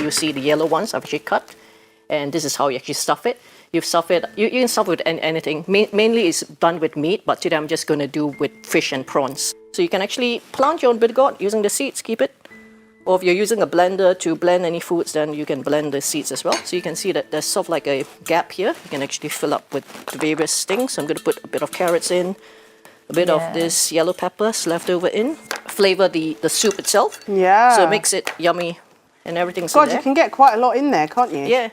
You see the yellow ones I've actually cut, and this is how you actually stuff it. You can stuff it with anything. Mainly it's done with meat, but today I'm just going to do with fish and prawns. So you can actually plant your own bitter gourd using the seeds, keep it. Or if you're using a blender to blend any foods, then you can blend the seeds as well. So you can see that there's sort of like a gap here. You can actually fill up with the various things. So I'm going to put a bit of carrots in, a bit of this yellow peppers left over in. Flavor the soup itself. Yeah. So it makes it yummy and everything's in God, there. you can get quite a lot in there, can't you? Yeah.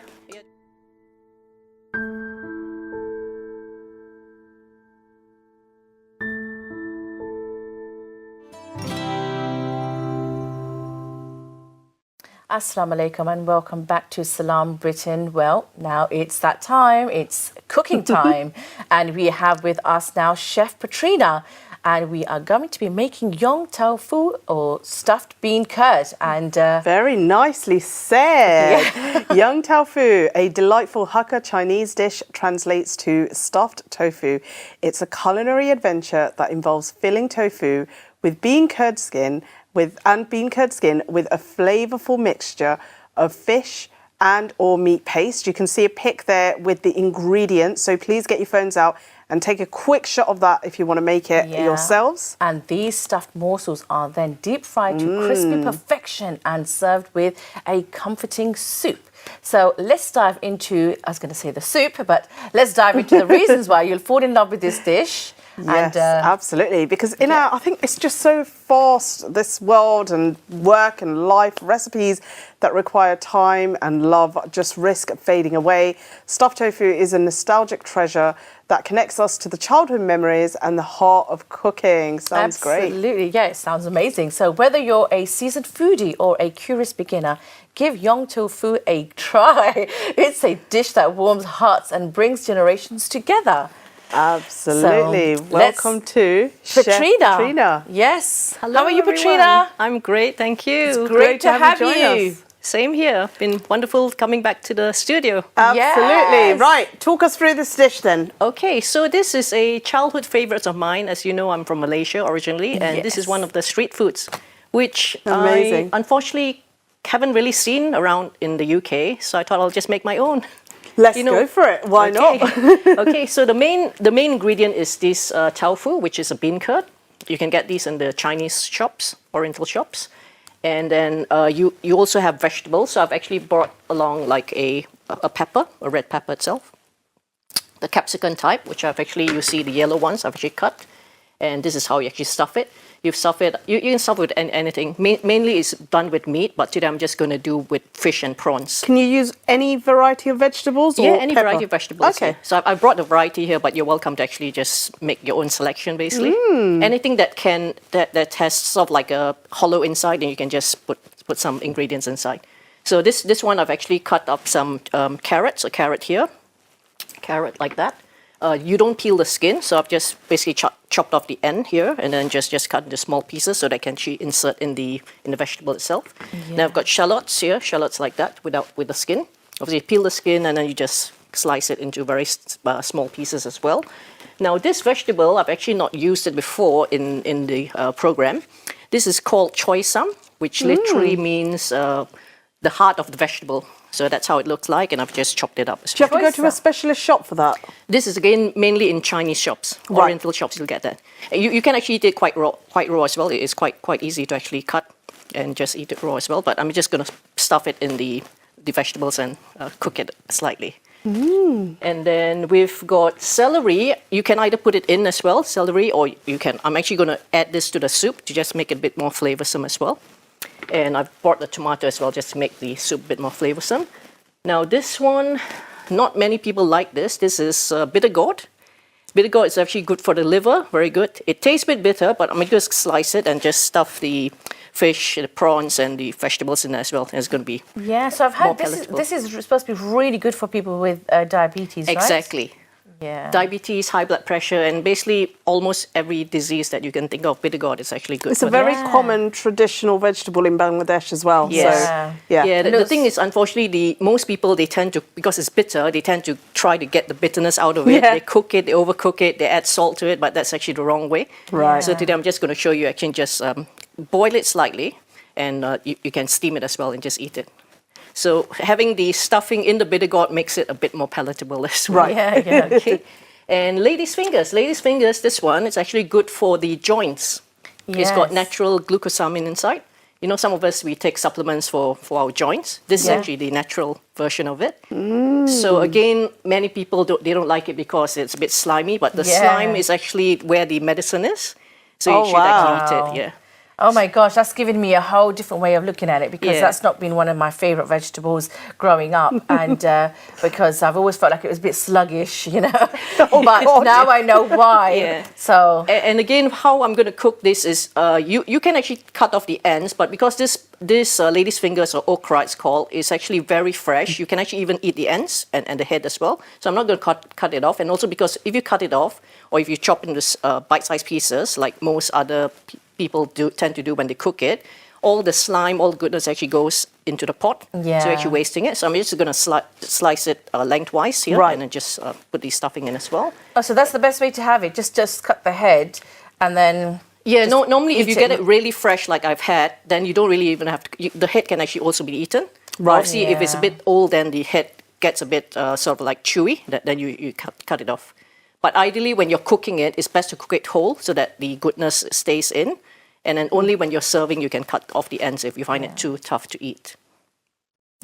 Assalamu alaikum and welcome back to Salam Britain. Well, now it's that time, it's cooking time, and we have with us now Chef Petrina, and we are going to be making Yong Tofu or stuffed bean curd. And very nicely said. Yong Tofu, a delightful Hakka Chinese dish, translates to stuffed tofu. It's a culinary adventure that involves filling tofu with bean curd skin with a flavorful mixture of fish and or meat paste. You can see a pic there with the ingredients, so please get your phones out and take a quick shot of that if you want to make it yourselves. And these stuffed morsels are then deep fried to crispy perfection and served with a comforting soup. So let's dive into, I was going to say the soup, but let's dive into the reasons why you'll fall in love with this dish. Yes, absolutely. Because I think it's just so fast, this world and work and life, recipes that require time and love just risk fading away. Stuffed tofu is a nostalgic treasure that connects us to the childhood memories and the heart of cooking. Sounds great. Absolutely, yeah, it sounds amazing. So whether you're a seasoned foodie or a curious beginner, give Yong Tofu a try. It's a dish that warms hearts and brings generations together. Absolutely. So, welcome to Chef Petrina. Yes. Hello, how are you, everyone. Petrina? I'm great, thank you. It's great to have join you. us. Same here. Been wonderful coming back to the studio. Absolutely. Yes. Right. Talk us through this dish then. Okay, so this is a childhood favorite of mine. As you know, I'm from Malaysia originally, and this is one of the street foods, which I unfortunately haven't really seen around in the UK. So I thought I'll just make my own. Let's go for it. Why not? Okay, so the main ingredient is this tofu, which is a bean curd. You can get these in the Chinese shops, Oriental shops. And then you also have vegetables. So I've actually brought along like a pepper, a red pepper itself. The capsicum type, which you see the yellow ones I've actually cut. And this is how you actually stuff it. You can stuff it with anything. Mainly it's done with meat, but today I'm just going to do with fish and prawns. Can you use any variety of vegetables? Yeah, or any pepper? variety of vegetables. Okay. Yeah. So I brought a variety here, but you're welcome to actually just make your own selection, basically. Anything that has sort of like a hollow inside, and you can just put some ingredients inside. So this one I've actually cut up some carrots. A carrot here, carrot like that. You don't peel the skin, so I've just basically chopped off the end here, and then just cut into small pieces so that I can insert in the vegetable itself. Yeah. Now I've got shallots here, shallots like that with the skin. Obviously, you peel the skin and then you just slice it into very small pieces as well. Now this vegetable, I've actually not used it before in the program. This is called choy sam, which literally means the heart of the vegetable. So that's how it looks like, and I've just chopped it up. Do you have to go to a specialist shop for that? This is again mainly in Chinese shops, Oriental shops. You'll get that. You can actually eat it quite raw as well. It is quite easy to actually cut and just eat it raw as well. But I'm just going to stuff it in the vegetables and cook it slightly. And then we've got celery. You can either put it in as well, celery, or you can. I'm actually going to add this to the soup to just make it a bit more flavoursome as well. And I've brought the tomato as well just to make the soup a bit more flavoursome. Now this one, not many people like this. This is bitter gourd. Bitter gourd is actually good for the liver, very good. It tastes a bit bitter, but I'm going to just slice it and just stuff the fish, the prawns, and the vegetables in there as well. And it's going to be so I've heard this is supposed to be really good for people with diabetes, right? Exactly. Yeah. Diabetes, high blood pressure, and basically almost every disease that you can think of, bitter gourd is actually good. It's a very common traditional vegetable in Bangladesh as well. Yes. So, the thing is, unfortunately, most people, they tend to, because it's bitter, they tend to try to get the bitterness out of it. They cook it, they overcook it, they add salt to it, but that's actually the wrong way. Right. So today I'm just going to show you, actually just boil it slightly, and you can steam it as well and just eat it. So having the stuffing in the bitter gourd makes it a bit more palatable as well. Right. Yeah. Okay. And ladies' fingers. Ladies' fingers, this one is actually good for the joints. It's got Yes. natural glucosamine inside. You know, some of us, we take supplements for our joints. This is Yeah. actually the natural version of it. So again, many people, don't like it because it's a bit slimy, but the Yeah. slime is actually where the medicine is. So Oh, you should wow. actually eat it, yeah. Oh my gosh, that's given me a whole different way of looking at it, because Yeah. that's not been one of my favourite vegetables growing up, and because I've always felt like it was a bit sluggish, you know. But God. now I know why. Yeah. So And again, how I'm going to cook this is you can actually cut off the ends, but because this lady's fingers, or okra it's called, is actually very fresh, you can actually even eat the ends and the head as well. So I'm not going to cut it off. And also because if you cut it off, or if you chop into bite-sized pieces, like most other people tend to do when they cook it, all the slime, all the goodness actually goes into the pot. Yeah. So you're actually wasting it. So I'm just going to slice it lengthwise here, Right. and then just put the stuffing in as well. oh, so that's the best way to have it. Just cut the head, and then Yeah, no, normally if eat you it. get it really fresh, like I've had, then you don't really even have to. The head can actually also be eaten. Right. Obviously, if it's a Yeah. bit old, then the head gets a bit sort of like chewy. Then you cut it off. But ideally, when you're cooking it, it's best to cook it whole so that the goodness stays in. And then only when you're serving, you can cut off the ends if you find it too tough to eat.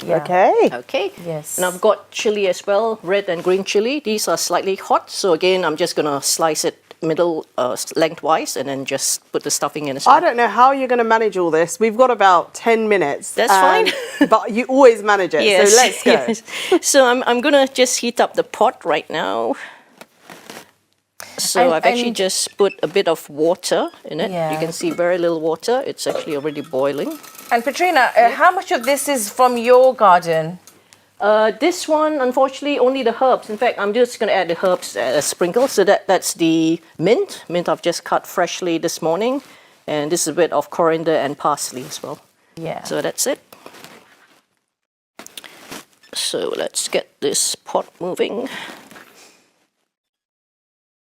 yeah. Okay. Okay. Yes. And I've got chili as well, red and green chili. These are slightly hot, so again, I'm just gonna slice it middle lengthwise, and then just put the stuffing in as well. I don't know how you're going to manage all this. We've got about 10 minutes. That's fine. But you always manage it. Yes, So let's go. yes. So I'm gonna just heat up the pot right now. So And- I've actually and- just put a bit of water in it. Yeah. You can see very little water. It's actually already boiling. And Petrina, how much of this is from your garden? This one, unfortunately, only the herbs. In fact, I'm just going to add the herbs as a sprinkle. So that's the mint. Mint I've just cut freshly this morning. And this is a bit of coriander and parsley as well. Yeah. So that's it. So let's get this pot moving.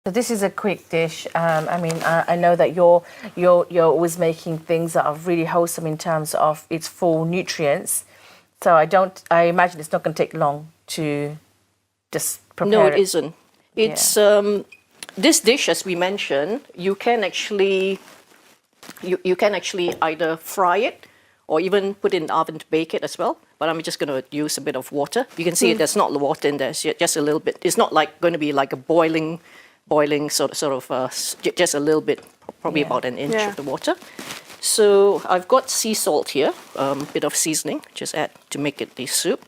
So this is a quick dish. I mean, I know that you're always making things that are really wholesome in terms of its full nutrients. So I imagine it's not going to take long to just prepare No, it. it isn't. It's this dish, as we mentioned, you can actually either fry it or even put it in the oven to bake it as well. But I'm just going to use a bit of water. You can see there's not water in there, so just a little bit. It's not like going to be like a boiling sort of just a little bit, probably about an inch of the water. So I've got sea salt here, a bit of seasoning, just add to make it the soup.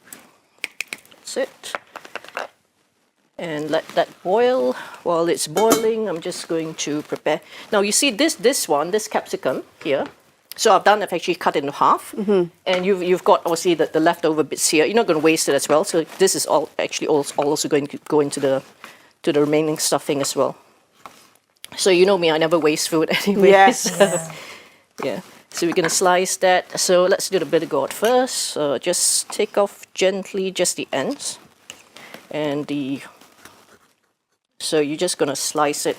That's it. And let that boil. While it's boiling, I'm just going to prepare. Now you see this capsicum here. So I've actually cut it in half, and you've got obviously the leftover bits here. You're not going to waste it as well. So this is all actually also going to go into the remaining stuffing as well. So you know me, I never waste food anyway. Yes. Yeah. So we're going to slice that. So let's do the bitter gourd first. So just take off gently just the ends. And so you're just going to slice it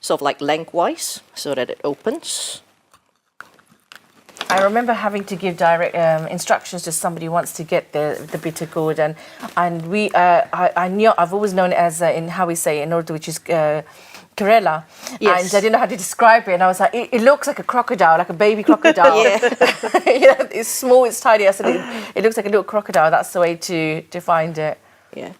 sort of like lengthwise so that it opens. I remember having to give direct instructions to somebody who wants to get the bitter gourd, and I knew, I've always known it as in how we say in Urdu, which is Karela, Yes. and I didn't know how to describe it, and I was like, it looks like a crocodile, like a baby crocodile. You know, it's small, it's tiny. I said it looks like a little crocodile. That's the way to find it. Yeah.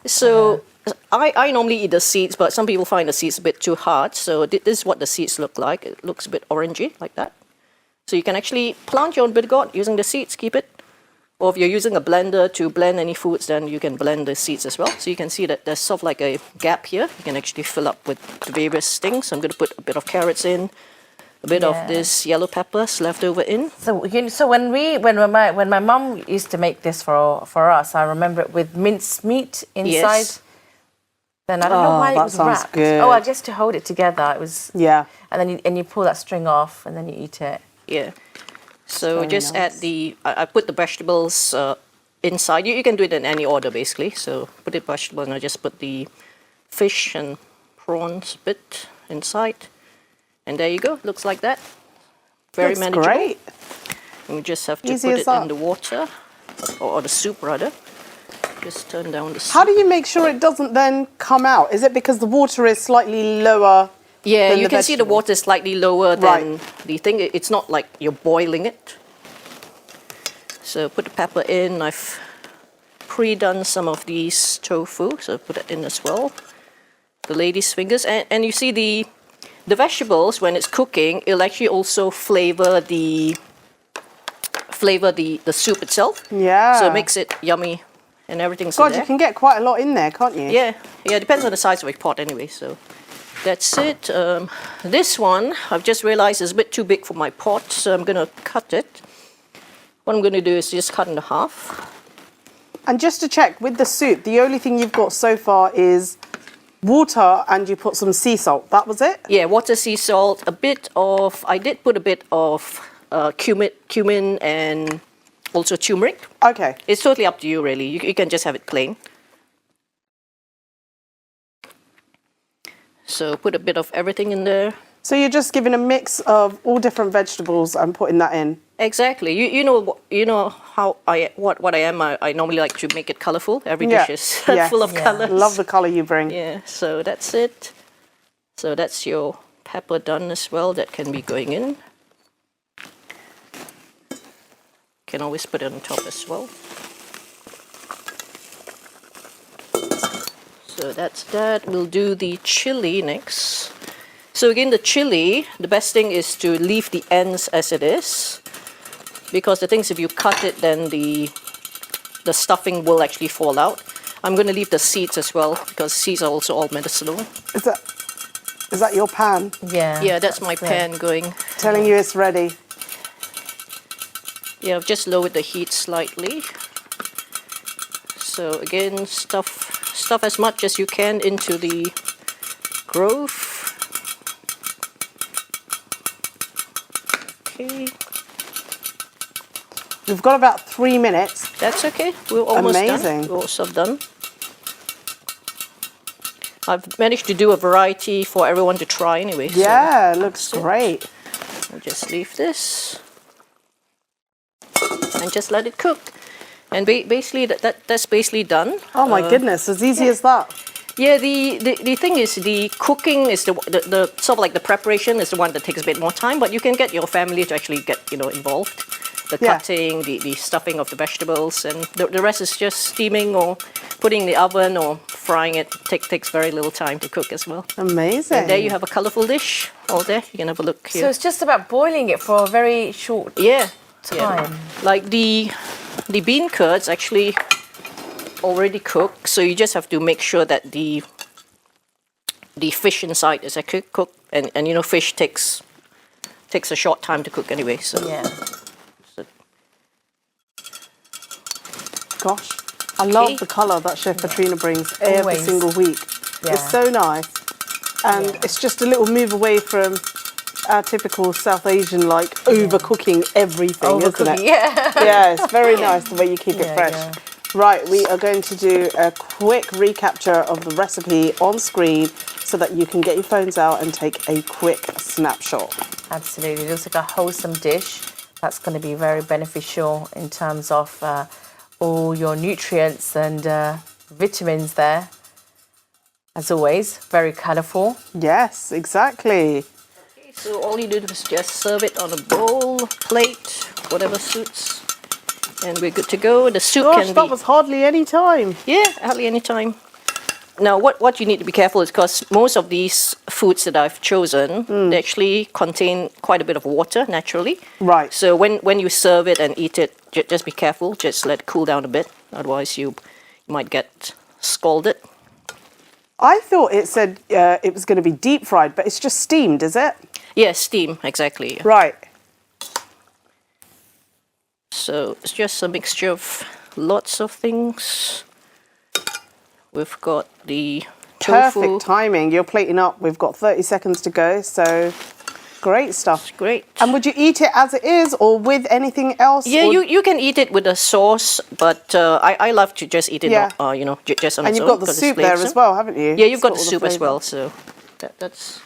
So I normally eat the seeds, but some people find the seeds a bit too hard. So this is what the seeds look like. It looks a bit orangey like that. So you can actually plant your own bitter gourd using the seeds, keep it. Or if you're using a blender to blend any foods, then you can blend the seeds as well. So you can see that there's sort of like a gap here. You can actually fill up with the various things. So I'm going to put a bit of carrots in, a bit of this yellow peppers left over in. So when my mum used to make this for us, I remember it with minced meat inside. Yes. Then I don't know why it that was sounds wrapped. good. Oh, I guess to hold it together. It was. Yeah. And then you pull that string off, and then you eat it. Yeah. So Very just nice. add I put the vegetables inside. You can do it in any order basically. So put the vegetable and I just put the fish and prawns bit inside. And there you go. Looks like that. Very Looks manageable. great. And we just have to Easy put as it that. in the water. or the soup rather. Just turn down the soup. How do you make sure it doesn't then come out? Is it because the water is slightly lower? Yeah, than you the can see the vegetable? water is slightly lower Right. than the thing. It's not like you're boiling it. So put the pepper in. I've pre-done some of these tofu, so put it in as well. The lady's fingers, and you see the vegetables when it's cooking, it'll actually also flavor the soup itself. Yeah. So it makes it yummy, and everything's in God, there. you can get quite a lot in there, can't you? Yeah, it depends on the size of your pot anyway. So that's it. This one I've just realized is a bit too big for my pot, so I'm gonna cut it. What I'm gonna do is just cut it in half. And just to check, with the soup, the only thing you've got so far is water and you put some sea salt. That was it? Yeah, water, sea salt, I did put a bit of cumin and also turmeric. Okay. It's totally up to you, really. You can just have it plain. So put a bit of everything in there. So you're just giving a mix of all different vegetables and putting that in? Exactly. You know how what I am. I normally like to make it colorful. Every dish is Yes. full of Yeah. colors. Love the colour you bring. Yeah, so that's it. So that's your pepper done as well. That can be going in. Can always put it on top as well. So that's that. We'll do the chili next. So again, the chili, the best thing is to leave the ends as it is, because the thing is, if you cut it, then the stuffing will actually fall out. I'm going to leave the seeds as well, because seeds are also all medicinal. Is that your pan Yeah. Yeah, that's my great. pan going. telling you it's ready? Yeah, I've just lowered the heat slightly. So again, stuff as much as you can into the grove. Okay, We've got about 3 minutes. that's okay. We're almost Amazing. done. We're also done. I've managed to do a variety for everyone to try anyway. so Yeah, looks that's it. great. We'll just leave this and just let it cook. And basically, that's basically done. Oh my goodness, as easy as that. Yeah, the thing is, the cooking is the sort of like the preparation is the one that takes a bit more time, but you can get your family to actually get involved. The Yeah. cutting, the stuffing of the vegetables, and the rest is just steaming or putting in the oven or frying it. Takes very little time to cook as well. Amazing. And there you have a colourful dish all there. You can have a look So here. it's just about boiling it for a very short Yeah. time. Like the bean curds actually already cooked, so you just have to make sure that the fish inside is actually cooked, and fish takes a short time to cook anyway. So Yeah. Gosh, I love Okay. the colour that Chef Petrina brings every Always. single week. Yeah. It's so nice. And it's just a little move away from our typical South Asian, like, overcooking everything, isn't Overcooking, it? yeah. Yeah, it's very nice the way you keep it Yeah, fresh. yeah. Right, we are going to do a quick recapture of the recipe on screen so that you can get your phones out and take a quick snapshot. Absolutely. It looks like a wholesome dish that's going to be very beneficial in terms of all your nutrients and vitamins there. As always, very colourful. Yes, exactly. So all you do is just serve it on a bowl, plate, whatever suits, and we're good to go. The soup Gosh, can that be was hardly any time. yeah, hardly any time. Now, what you need to be careful is because most of these foods that I've chosen, they actually contain quite a bit of water naturally. Right. So when you serve it and eat it, just be careful. Just let it cool down a bit. Otherwise, you might get scalded. I thought it said it was going to be deep fried, but it's just steamed, is it? Yeah, steam, exactly. Right. So it's just a mixture of lots of things. We've got the tofu. Perfect timing. You're plating up. We've got 30 seconds to go, so great stuff. Great. And would you eat it as it is or with anything else? Yeah, or- you can eat it with a sauce, but I love to just eat it, Yeah. just on And its you've own. got the 'cause it's soup there as flavoursome. well, haven't you? Yeah, you've It's got the all soup as flavour. well, so that's...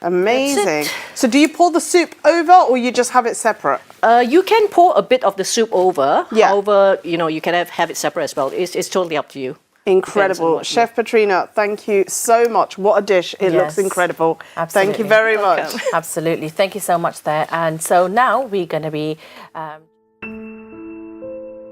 Amazing. So do you pour the soup over or you just have it separate? You can pour a bit of the soup over. Yeah. However, you can have it separate as well. It's totally up to you. Incredible. Chef Petrina, thank you so much. What a dish. It looks incredible. Absolutely. Thank you very much. Absolutely. Thank you so much there. And so now we're going to be...